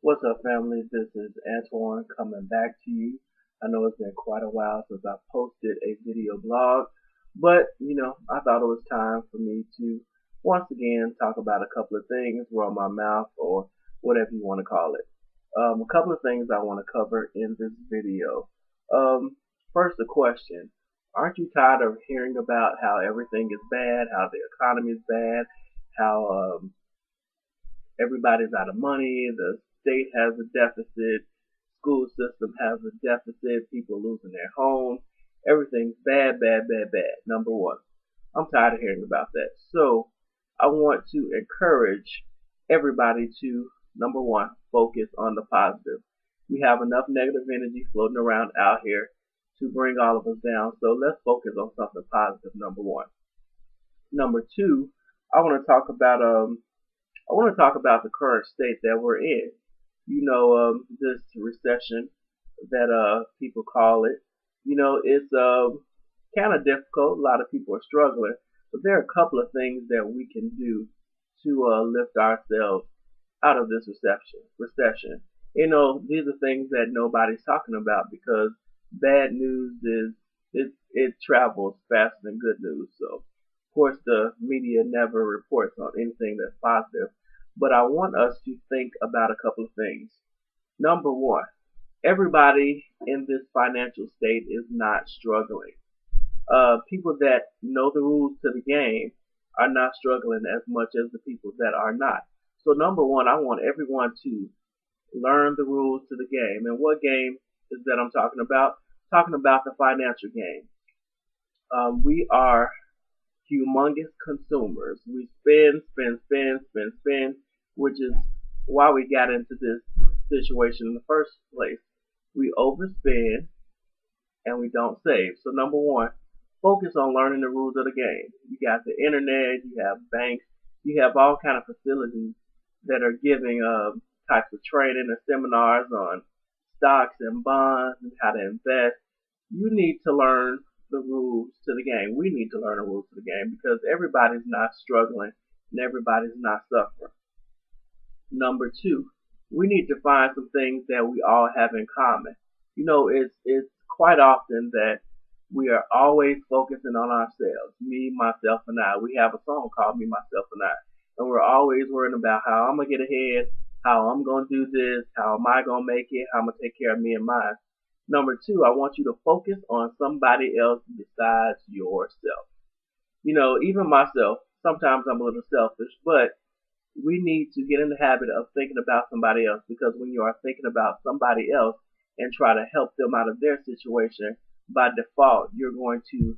What's up, family? This is Antoine coming back to you. I know it's been quite a while since I posted a video blog, but I thought it was time for me to once again talk about a couple of things, run my mouth, or whatever you want to call it. A couple of things I want to cover in this video. Um, First, a question. Aren't you tired of hearing about how everything is bad, how the economy is bad, how everybody's out of money, the state has a deficit, school system has a deficit, people losing their homes, everything's bad, bad, bad, bad. Number one. I'm tired of hearing about that. So I want to encourage everybody to, number one, focus on the positive. We have enough negative energy floating around out here to bring all of us down. So let's focus on something positive, number one. Number two, I want to talk about the current state that we're in. This recession that people call it. It's kind of difficult. A lot of people are struggling, but there are a couple of things that we can do to lift ourselves out of this recession. These are things that nobody's talking about because bad news is it travels faster than good news. So, of course, the media never reports on anything that's positive. But I want us to think about a couple of things. Number one, everybody in this financial state is not struggling. People that know the rules to the game are not struggling as much as the people that are not. So number one, I want everyone to learn the rules to the game. And what game is that I'm talking about? Talking about the financial game. We are humongous consumers. We spend, which is why we got into this situation in the first place. We overspend and we don't save. So number one, focus on learning the rules of the game. You got the internet, you have banks, you have all kind of facilities that are giving types of training and seminars on stocks and bonds and how to invest. You need to learn the rules to the game. We need to learn the rules to the game because everybody's not struggling and everybody's not suffering. Number two, we need to find some things that we all have in common. It's quite often that we are always focusing on ourselves. Me, myself, and I. We have a song called Me, Myself, and I. And we're always worrying about how I'm going to get ahead, how I'm going to do this, how am I going to make it, how I'm going to take care of me and mine. Number two, I want you to focus on somebody else besides yourself. Even myself, sometimes I'm a little selfish, but we need to get in the habit of thinking about somebody else because when you are thinking about somebody else and try to help them out of their situation, by default, you're going to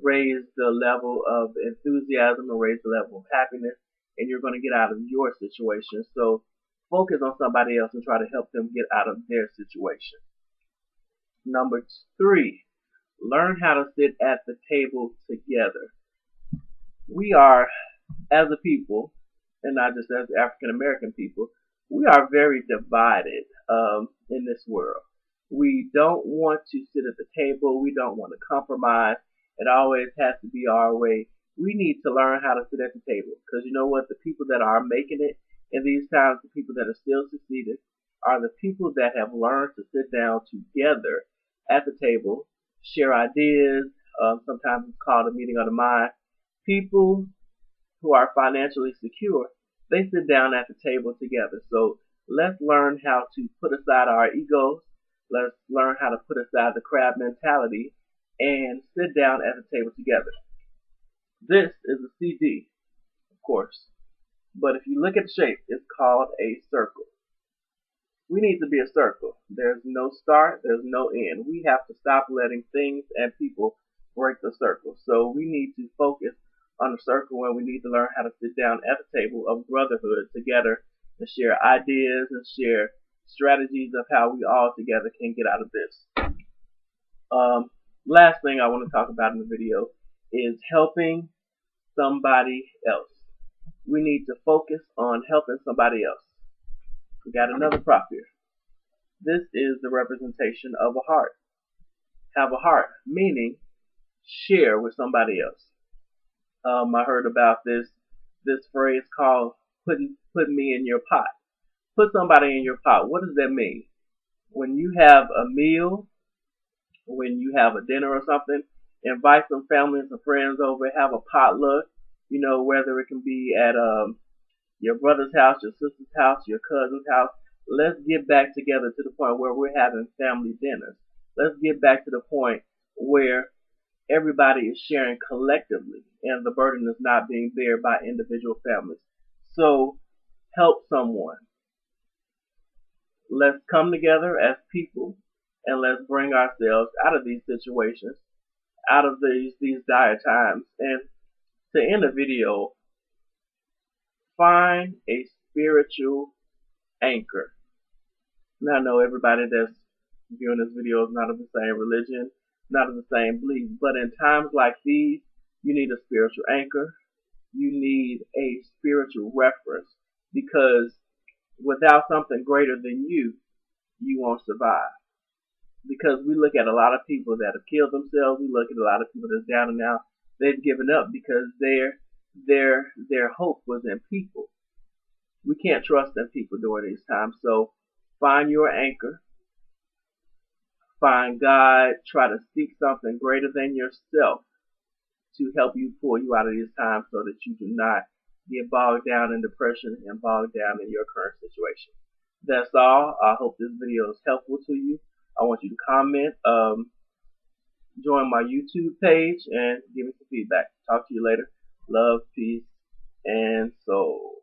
raise the level of enthusiasm and raise the level of happiness, and you're going to get out of your situation. So focus on somebody else and try to help them get out of their situation. Number three, learn how to sit at the table together. We are, as a people, and not just as African American people, we are very divided in this world. We don't want to sit at the table. We don't want to compromise. It always has to be our way. We need to learn how to sit at the table because you know what? The people that are making it in these times, the people that are still succeeded, are the people that have learned to sit down together at the table, share ideas. Sometimes it's called a meeting of the mind. People who are financially secure, they sit down at the table together. So let's learn how to put aside our egos. Let's learn how to put aside the crab mentality and sit down at the table together. This is a CD, of course. But if you look at the shape, it's called a circle. We need to be a circle. There's no start, there's no end. We have to stop letting things and people break the circle. So we need to focus on the circle and we need to learn how to sit down at the table of brotherhood together and share ideas and share strategies of how we all together can get out of this. Last thing I want to talk about in the video is helping somebody else. We need to focus on helping somebody else. We got another prop here. This is the representation of a heart. Have a heart, meaning share with somebody else. I heard about this phrase called putting me in your pot. Put somebody in your pot. What does that mean? When you have a meal, when you have a dinner or something, invite some family and some friends over, have a potluck, whether it can be at your brother's house, your sister's house, your cousin's house. Let's get back together to the point where we're having family dinners. Let's get back to the point where everybody is sharing collectively and the burden is not being bared by individual families. So help someone. Let's come together as people and let's bring ourselves out of these situations, out of these dire times. And to end the video, find a spiritual anchor. Now I know everybody that's viewing this video is not of the same religion, not of the same belief, but in times like these, you need a spiritual anchor. You need a spiritual reference, because without something greater than you won't survive. Because we look at a lot of people that have killed themselves, we look at a lot of people that's down and out, they've given up because their hope was in people. We can't trust in people during these times. So find your anchor, find God, try to seek something greater than yourself to help you pull you out of these times so that you do not get bogged down in depression and bogged down in your current situation. That's all. I hope this video is helpful to you. I want you to comment, join my YouTube page, and give me some feedback. Talk to you later. Love, peace, and soul.